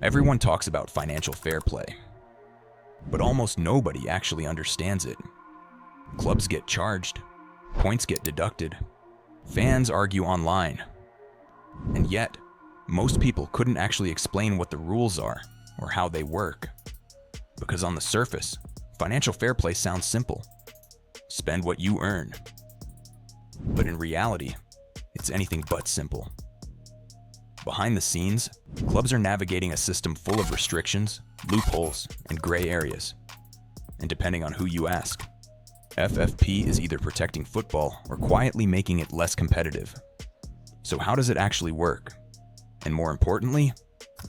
Everyone talks about financial fair play, but almost nobody actually understands it. Clubs get charged, points get deducted, fans argue online, and yet, most people couldn't actually explain what the rules are or how they work. Because on the surface, financial fair play sounds simple. Spend what you earn. But in reality, it's anything but simple. Behind the scenes, clubs are navigating a system full of restrictions, loopholes, and gray areas. And depending on who you ask, FFP is either protecting football or quietly making it less competitive. So how does it actually work? And more importantly,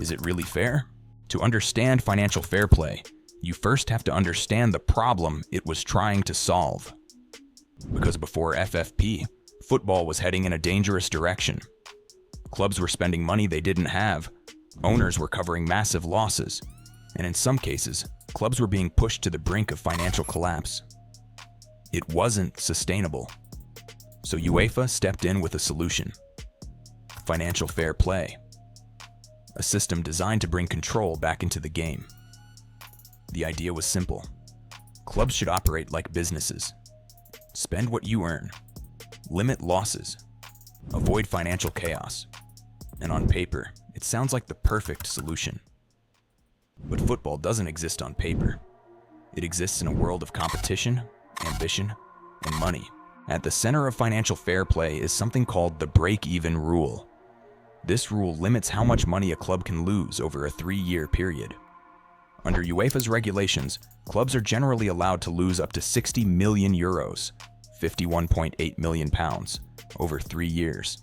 is it really fair? To understand financial fair play, you first have to understand the problem it was trying to solve. Because before FFP, football was heading in a dangerous direction. Clubs were spending money they didn't have, owners were covering massive losses, and in some cases, clubs were being pushed to the brink of financial collapse. It wasn't sustainable. So UEFA stepped in with a solution: financial fair play. A system designed to bring control back into the game. The idea was simple. Clubs should operate like businesses. Spend what you earn. Limit losses. Avoid financial chaos. And on paper, it sounds like the perfect solution. But football doesn't exist on paper. It exists in a world of competition, ambition, and money. At the center of financial fair play is something called the break-even rule. This rule limits how much money a club can lose over a 3-year period. Under UEFA's regulations, clubs are generally allowed to lose up to 60 million euros, 51.8 million pounds, over 3 years.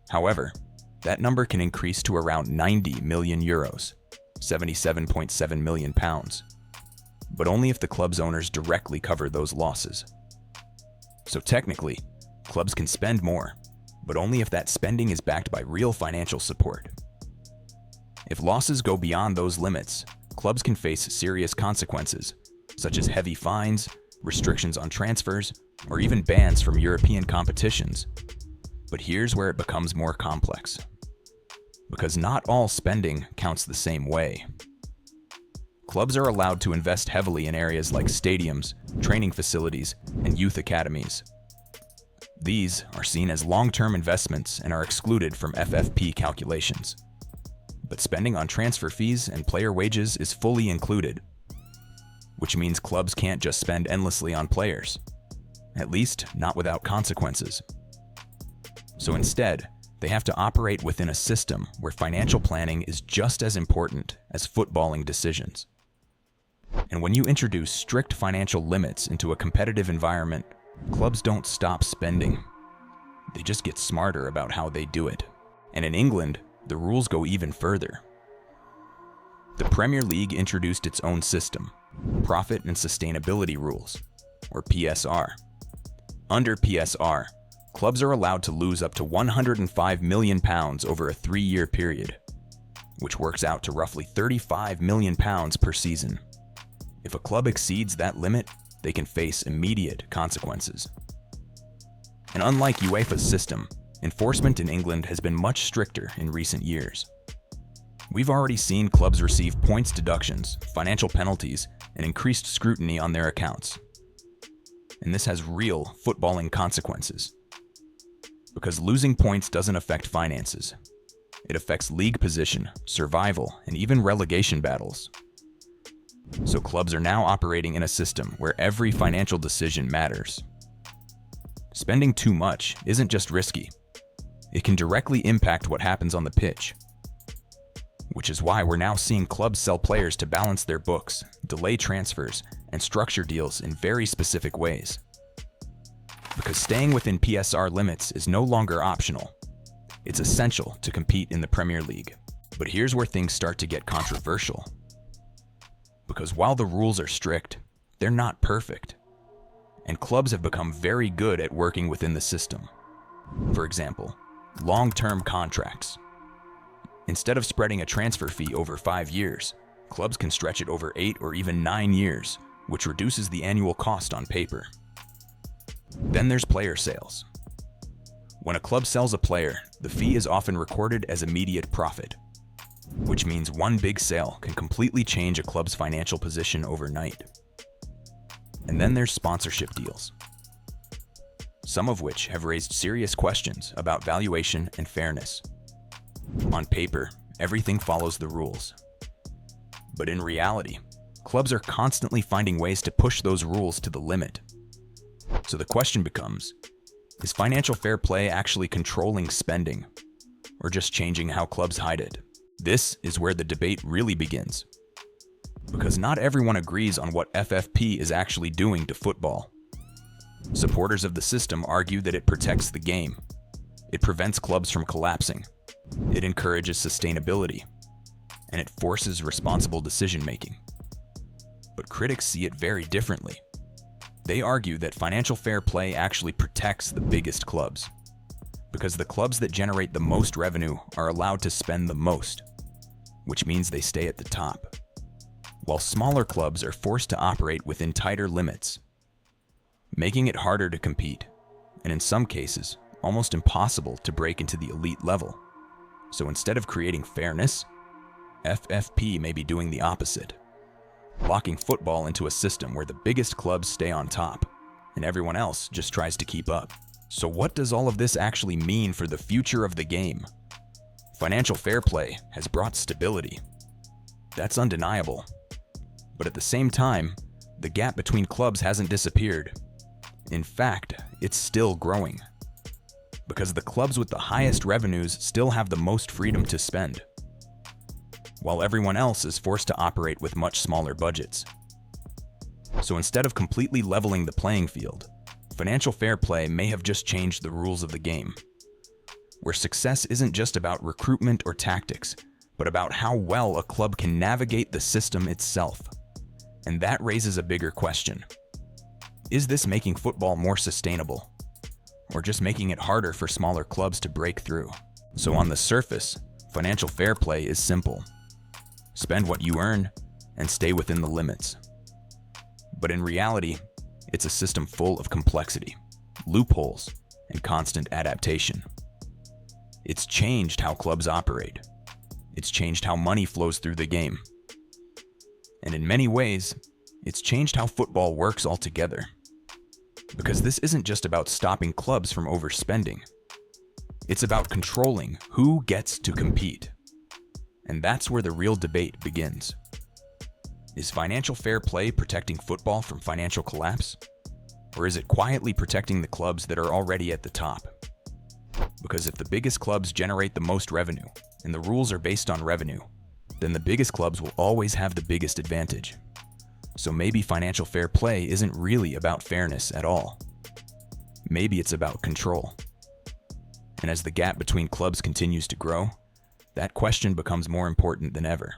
However, that number can increase to around 90 million euros, 77.7 million pounds, but only if the club's owners directly cover those losses. So technically, clubs can spend more, but only if that spending is backed by real financial support. If losses go beyond those limits, clubs can face serious consequences, such as heavy fines, restrictions on transfers, or even bans from European competitions. But here's where it becomes more complex. Because not all spending counts the same way. Clubs are allowed to invest heavily in areas like stadiums, training facilities, and youth academies. These are seen as long-term investments and are excluded from FFP calculations. But spending on transfer fees and player wages is fully included, which means clubs can't just spend endlessly on players, at least not without consequences. So instead, they have to operate within a system where financial planning is just as important as footballing decisions. And when you introduce strict financial limits into a competitive environment, clubs don't stop spending. They just get smarter about how they do it. And in England, the rules go even further. The Premier League introduced its own system, Profit and Sustainability Rules, or PSR. Under PSR, clubs are allowed to lose up to £105 million over a 3-year period, which works out to roughly £35 million per season. If a club exceeds that limit, they can face immediate consequences. And unlike UEFA's system, enforcement in England has been much stricter in recent years. We've already seen clubs receive points deductions, financial penalties, and increased scrutiny on their accounts. And this has real footballing consequences. Because losing points doesn't affect finances. It affects league position, survival, and even relegation battles. So clubs are now operating in a system where every financial decision matters. Spending too much isn't just risky. It can directly impact what happens on the pitch. Which is why we're now seeing clubs sell players to balance their books, delay transfers, and structure deals in very specific ways. Because staying within PSR limits is no longer optional. It's essential to compete in the Premier League. But here's where things start to get controversial. Because while the rules are strict, they're not perfect. And clubs have become very good at working within the system. For example, long-term contracts. Instead of spreading a transfer fee over 5 years, clubs can stretch it over 8 or even 9 years, which reduces the annual cost on paper. Then there's player sales. When a club sells a player, the fee is often recorded as immediate profit. which means one big sale can completely change a club's financial position overnight. And then there's sponsorship deals, some of which have raised serious questions about valuation and fairness. On paper, everything follows the rules. But in reality, clubs are constantly finding ways to push those rules to the limit. So the question becomes, is financial fair play actually controlling spending, or just changing how clubs hide it? This is where the debate really begins, because not everyone agrees on what FFP is actually doing to football. Supporters of the system argue that it protects the game. It prevents clubs from collapsing. It encourages sustainability, and it forces responsible decision-making. But critics see it very differently. They argue that financial fair play actually protects the biggest clubs, because the clubs that generate the most revenue are allowed to spend the most, which means they stay at the top, while smaller clubs are forced to operate within tighter limits, making it harder to compete, and in some cases, almost impossible to break into the elite level. So instead of creating fairness, FFP may be doing the opposite, locking football into a system where the biggest clubs stay on top, and everyone else just tries to keep up. So what does all of this actually mean for the future of the game? Financial fair play has brought stability. That's undeniable. But at the same time, the gap between clubs hasn't disappeared. In fact, it's still growing, because the clubs with the highest revenues still have the most freedom to spend, while everyone else is forced to operate with much smaller budgets. So instead of completely leveling the playing field, financial fair play may have just changed the rules of the game, where success isn't just about recruitment or tactics, but about how well a club can navigate the system itself. And that raises a bigger question. Is this making football more sustainable, or just making it harder for smaller clubs to break through? So on the surface, financial fair play is simple. Spend what you earn and stay within the limits. But in reality, it's a system full of complexity, loopholes, and constant adaptation. It's changed how clubs operate. It's changed how money flows through the game. And in many ways, it's changed how football works altogether. Because this isn't just about stopping clubs from overspending. It's about controlling who gets to compete. And that's where the real debate begins. Is financial fair play protecting football from financial collapse? Or is it quietly protecting the clubs that are already at the top? Because if the biggest clubs generate the most revenue, and the rules are based on revenue, then the biggest clubs will always have the biggest advantage. So maybe financial fair play isn't really about fairness at all. Maybe it's about control. And as the gap between clubs continues to grow, that question becomes more important than ever.